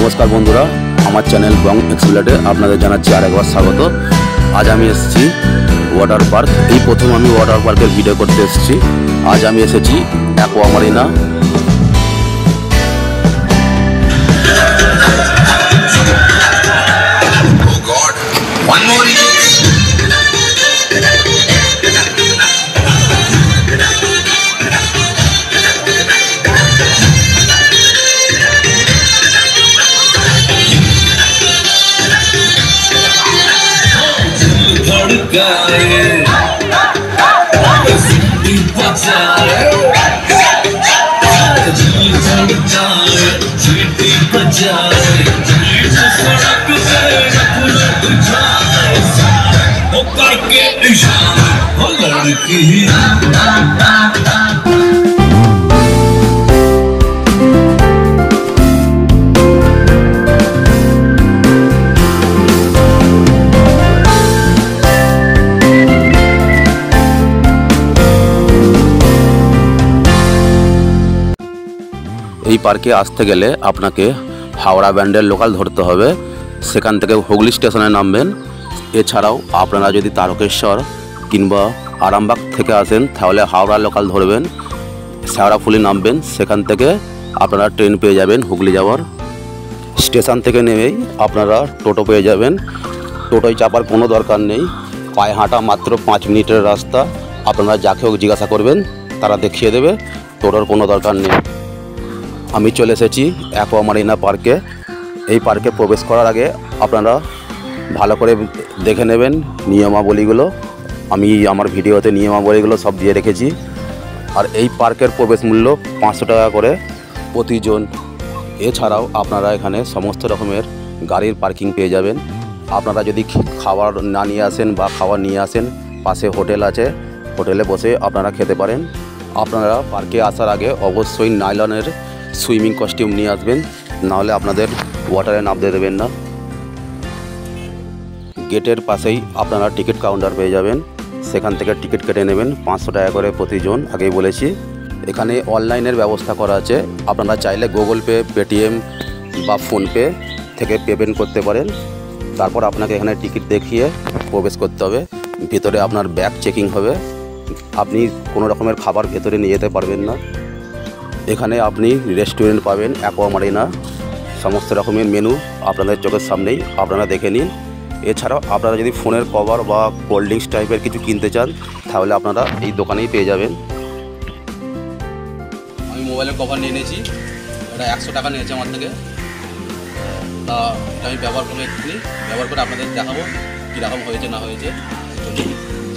नमस्कार बंधुरा हमारे चैनल बंग एक्सप्लोरे आपनादेर जानाच्छि आरेकबार स्वागत। आज आमी एसेछि वाटार पार्क। এই প্রথম আমি ওয়াটার পার্কের ভিডিও করতে এসেছি। আজ আমি এসেছি অ্যাকোয়া মারিনা। এই পার্কে আসতে গেলে আপনাকে হাওড়া ব্যান্ডের লোকাল ধরতে হবে, সেখান থেকে হুগলি স্টেশনে নামবেন। এছাড়াও আপনারা যদি তারকেশ্বর কিংবা আরামবাগ থেকে আসেন তাহলে হাওড়া লোকাল ধরবেন, শেওড়াফুলি নামবেন, সেখান থেকে আপনারা ট্রেন পেয়ে যাবেন হুগলি যাওয়ার। স্টেশন থেকে নেমেই আপনারা টোটো পেয়ে যাবেন। টোটোয় চাপার কোনো দরকার নেই, পায়ে হাঁটা মাত্র 5 মিনিটের রাস্তা। আপনারা যাকে হোক জিজ্ঞাসা করবেন, তারা দেখিয়ে দেবে, টোটোর কোনো দরকার নেই। আমি চলে এসেছি অ্যাকোয়া মারিনা পার্কে। এই পার্কে প্রবেশ করার আগে আপনারা ভালো করে দেখে নেবেন নিয়মাবলীগুলো। আমি আমার ভিডিওতে নিয়মাবলীগুলো সব দিয়ে রেখেছি। আর এই পার্কের প্রবেশ মূল্য 500 টাকা করে প্রতিজন। এছাড়াও আপনারা এখানে সমস্ত রকমের গাড়ির পার্কিং পেয়ে যাবেন। আপনারা যদি খাবার না নিয়ে আসেন বা খাবার নিয়ে আসেন, পাশে হোটেল আছে, হোটেলে বসে আপনারা খেতে পারেন। আপনারা পার্কে আসার আগে অবশ্যই নাইলনের সুইমিং কস্টিউম নিয়ে আসবেন, নাহলে আপনাদের ওয়াটারে নামতে দেবেন না। গেটের পাশেই আপনারা টিকিট কাউন্টার পেয়ে যাবেন, সেখান থেকে টিকিট কেটে নেবেন 500 টাকা করে প্রতিজন। আগেই বলেছি এখানে অনলাইনের ব্যবস্থা করা আছে। আপনারা চাইলে গুগল পে, পেটিএম বা ফোনপে থেকে পেমেন্ট করতে পারেন। তারপর আপনাকে এখানে টিকিট দেখিয়ে প্রবেশ করতে হবে। ভিতরে আপনার ব্যাগ চেকিং হবে, আপনি কোনো রকমের খাবার ভেতরে নিয়ে যেতে পারবেন না। এখানে আপনি রেস্টুরেন্ট পাবেন অ্যাকোয়া মারিনা, সমস্ত রকমের মেনু আপনাদের চোখের সামনেই, আপনারা দেখে নিন। এছাড়াও আপনারা যদি ফোনের কভার বা কোল্ড ড্রিঙ্কস টাইপের কিছু কিনতে চান তাহলে আপনারা এই দোকানেই পেয়ে যাবেন। আমি মোবাইলের কভার নিয়ে নিয়েছি, এটা 100 টাকা নিয়েছে আমার থেকে। তা এটা আমি ব্যবহার করবো, এক্ষুনি ব্যবহার করে আপনাদের দেখাবো কীরকম হয়েছে না হয়েছে।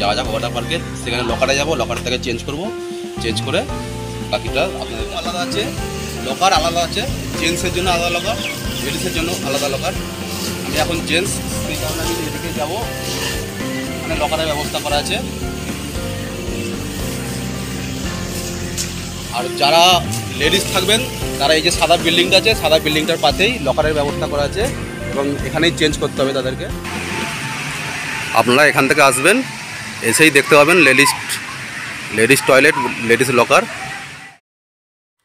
যাওয়া যাক ওয়াটার পার্কে, সেখানে লকারে যাবো, লকার থেকে চেঞ্জ করব, চেঞ্জ করে বাকিটা আপনাদের আলাদা আছে, লকার আলাদা আছে, জেন্টসের জন্য আলাদা লকার, লেডিসের জন্য আলাদা লকার। আমি এখন জেন্টস, সেই কারণে আমি এদিকে যাবো, এখানে লকারের ব্যবস্থা করা আছে। আর যারা লেডিস থাকবেন তারা এই যে সাদা বিল্ডিংটা আছে, সাদা বিল্ডিংটার পাশেই লকারের ব্যবস্থা করা আছে এবং এখানেই চেঞ্জ করতে হবে তাদেরকে। আপনারা এখান থেকে আসবেন, এসেই দেখতে পাবেন লেডিস টয়লেট, লেডিস লকার।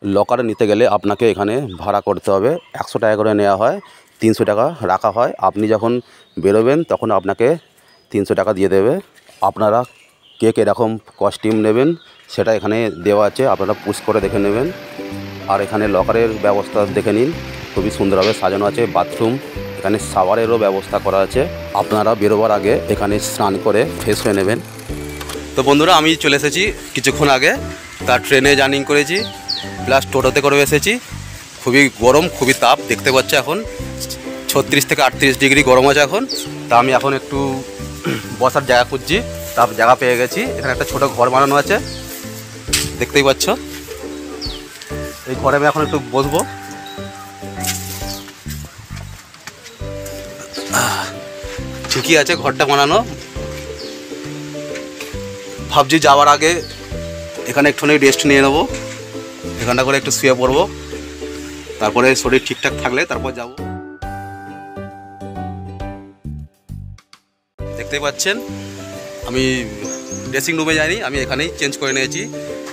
লকারে নিতে গেলে আপনাকে এখানে ভাড়া করতে হবে, 100 টাকা করে নেওয়া হয়, 300 টাকা রাখা হয়। আপনি যখন বেরোবেন তখন আপনাকে 300 টাকা দিয়ে দেবে। আপনারা কে কীরকম কস্টিউম নেবেন সেটা এখানে দেওয়া আছে, আপনারা পুশ করে দেখে নেবেন। আর এখানে লকারের ব্যবস্থা দেখে নিন, খুবই সুন্দরভাবে সাজানো আছে। বাথরুম, এখানে শাওয়ারেরও ব্যবস্থা করা আছে। আপনারা বেরোবার আগে এখানে স্নান করে ফ্রেশ হয়ে নেবেন। তো বন্ধুরা, আমি চলে এসেছি কিছুক্ষণ আগে, তার ট্রেনে জার্নি করেছি, প্লাস টোটোতে করে এসেছি। খুবই গরম, খুবই তাপ, দেখতে পাচ্ছি এখন 36 থেকে 38 ডিগ্রি গরম আছে এখন। তা আমি এখন একটু বসার জায়গা খুঁজছি, তার জায়গা পেয়ে গেছি। এখানে একটা ছোটো ঘর বানানো আছে, দেখতেই পাচ্ছ। এই ঘরে আমি এখন একটু বসবো। ঠিকই আছে ঘরটা বানানো। ভাবছি যাওয়ার আগে এখানে একটুখানি রেস্ট নিয়ে নেবো, এখানটা করে একটু শুয়ে পড়বো, তারপরে শরীর ঠিকঠাক থাকলে তারপর যাব। দেখতেই পাচ্ছেন আমি ড্রেসিং রুমে যাইনি, আমি এখানেই চেঞ্জ করে নিয়েছি।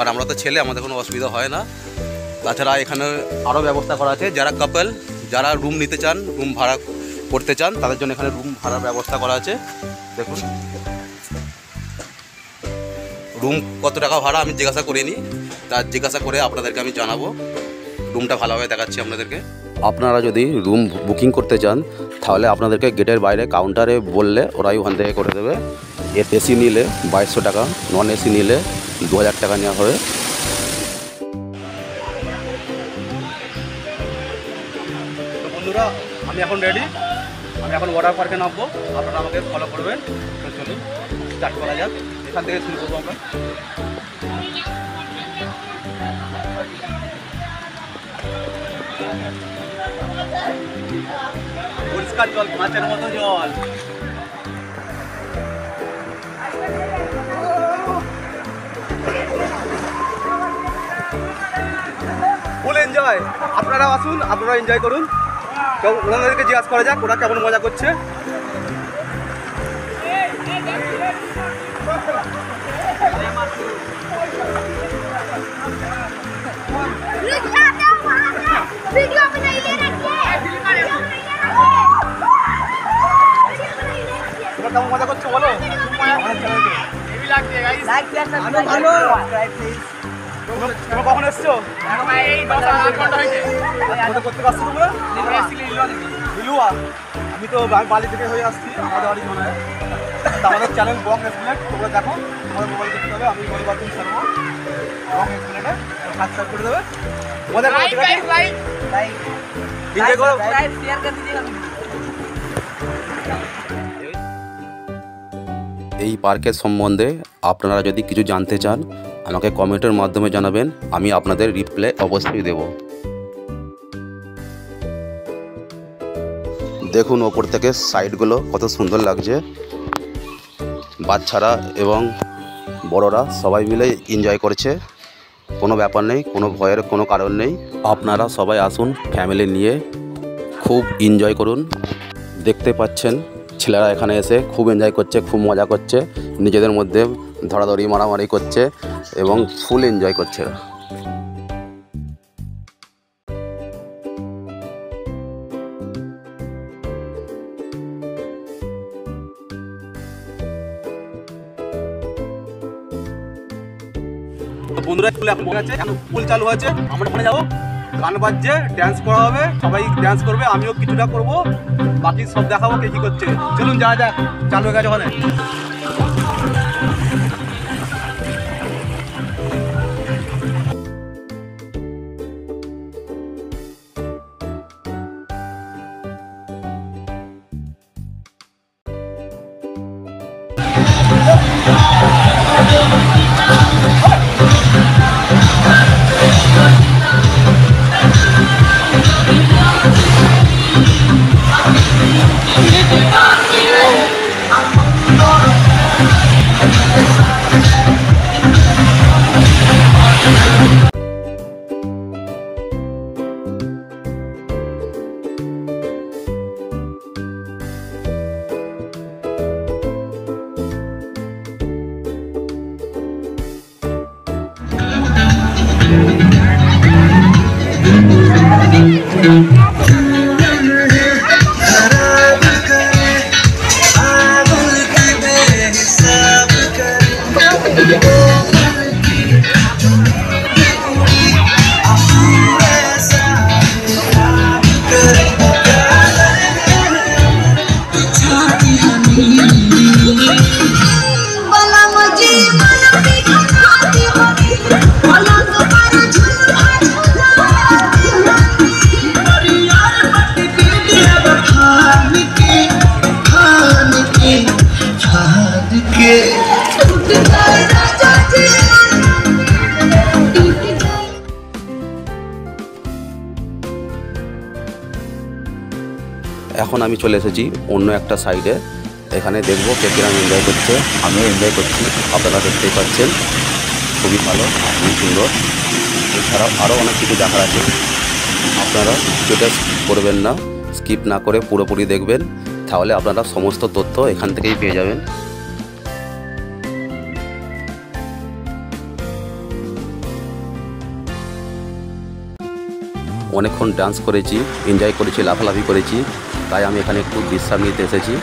আর আমরা তো ছেলে, আমাদের কোনো অসুবিধা হয় না। তাছাড়া এখানে আরও ব্যবস্থা করা আছে, যারা কাপল যারা রুম নিতে চান, রুম ভাড়া করতে চান, তাদের জন্য এখানে রুম ভাড়ার ব্যবস্থা করা আছে। দেখুন রুম কত টাকা ভাড়া আমি জিজ্ঞাসা করিনি, তার জিজ্ঞাসা করে আপনাদেরকে আমি জানাবো। রুমটা ভালোভাবে দেখাচ্ছি আপনাদেরকে। আপনারা যদি রুম বুকিং করতে চান তাহলে আপনাদেরকে গেটের বাইরে কাউন্টারে বললে ওরাই ওখান থেকে করে দেবে। এসি নিলে 2200 টাকা, নন এসি নিলে 2000 টাকা নেওয়া হবে। তো বন্ধুরা আমি এখন রেডি, আমি এখন ওয়াটার পার্কে নামবো, আপনারা আমাকে ফলো করবেন। চলুন স্টার্ট করা যাক, এখান থেকে শুরু করবো আমরা। পরিষ্কার জল, মাছের মতো জল। ফুল এনজয়, আপনারা আসুন, আপনারা এনজয় করুন। ওনাদেরকে জিজ্ঞাসা করা যাক ওরা কেমন মজা করছে। কেমন মজা করছো বলো। কখন এসছো? করতে পারছো তোমরা? লিলুয়া, আমি তো বালি থেকে হয়ে আসছি, আমাদের বাড়ি মনে হয়। আমাদের চ্যানেল বং এক্সপ্লেট, তোমরা দেখো, তোমাদের মোবাইল দেখতে হবে। আমি মোবাইল বাথরুম ছাড়বো বং এক্সপ্লেটে, সাবস্ক্রাইব করে দেবে। মজা করো, ঠিক আছে? এনজয় করো, শেয়ার করে দিও। এই পার্কের সম্বন্ধে আপনারা যদি কিছু জানতে চান আমাকে কমেন্টের মাধ্যমে জানাবেন, আমি আপনাদের রিপ্লাই অবশ্যই দেব। দেখুন ওপর থেকে সাইডগুলো কত সুন্দর লাগছে। বাচ্চারা এবং বড়রা সবাই মিলে এনজয় করছে, কোনো ব্যাপার নেই, কোনো ভয়ের কোনো কারণ নেই। আপনারা সবাই আসুন ফ্যামিলি নিয়ে, খুব এনজয় করুন। দেখতে পাচ্ছেন ছেলেরা এখানে এসে খুব এনজয় করছে, খুব মজা করছে, নিজেদের মধ্যে ধরাধরি মারামারি করছে এবং ফুল এনজয় করছে। বন্ধুরা ফুল চালু হয়েছে, আমরা ওখানে যাবো, গান বাজছে, ড্যান্স করা হবে, সবাই ড্যান্স করবে, আমিও কিছুটা করবো, বাকি সব দেখাবো কে কি করছে। চলুন যাওয়া যাক, চালু হয়ে গেছে ওখানে। এখন আমি চলে এসেছি অন্য একটা সাইডে, এখানে দেখবো কে কিরম এনজয় করছে। আমিও এনজয় করছি, আপনারা দেখতেই পাচ্ছেন, খুবই ভালো, খুবই সুন্দর। এছাড়াও আরও অনেক কিছু দেখার আছে, আপনারা ভিডিওটা করবেন না, স্কিপ না করে পুরোপুরি দেখবেন, তাহলে আপনারা সমস্ত তথ্য এখান থেকেই পেয়ে যাবেন। অনেকক্ষণ ডান্স করেছি, এনজয় করেছি, লাফালাফি করেছি, তাই আমি এখানে একটু বিশ্রাম নিতে এসেছি।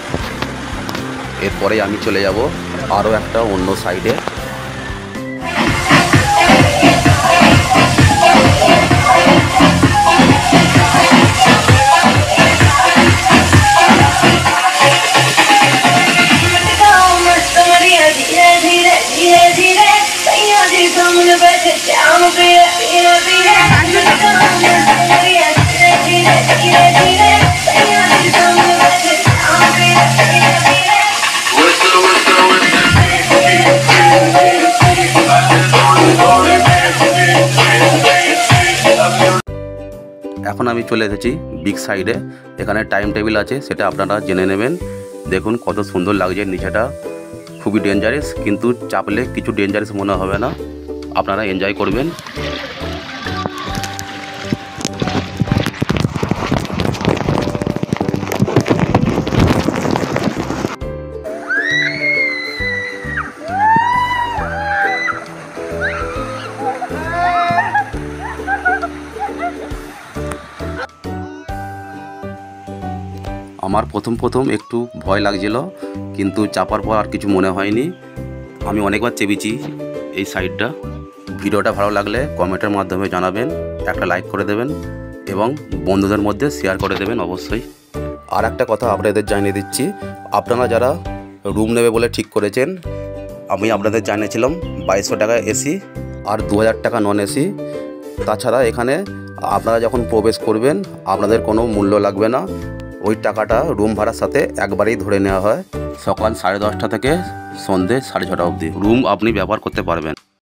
এরপরে আমি চলে যাব আরও একটা অন্য সাইডে। এখন আমি চলে এসেছি বিগ সাইডে। এখানে টাইম টেবিল আছে, সেটা আপনারা জেনে নেবেন। দেখুন কত সুন্দর লাগছে নিচেটা, খুবই ডেঞ্জারাস, কিন্তু চাপলে কিছু ডেঞ্জারাস মনে হবে না, আপনারা এনজয় করবেন। আমার প্রথম একটু ভয় লাগছিল, কিন্তু চাপার পর আর কিছু মনে হয়নি। আমি অনেকবার চেপেছি এই সাইডটা। ভিডিওটা ভালো লাগলে কমেন্টের মাধ্যমে জানাবেন, একটা লাইক করে দেবেন এবং বন্ধুদের মধ্যে শেয়ার করে দেবেন অবশ্যই। আর একটা কথা আপনাদের জানিয়ে দিচ্ছি, আপনারা যারা রুম নেবে বলে ঠিক করেছেন, আমি আপনাদের জানিয়েছিলাম 2200 টাকা এসি আর 2000 টাকা নন এসি। তাছাড়া এখানে আপনারা যখন প্রবেশ করবেন আপনাদের কোনো মূল্য লাগবে না, ওই টাকাটা রুম ভাড়ার সাথে একবারেই ধরে নেওয়া হয়। সকাল 10:30 থেকে সন্ধ্যে 6:30 অবধি রুম আপনি ব্যবহার করতে পারবেন।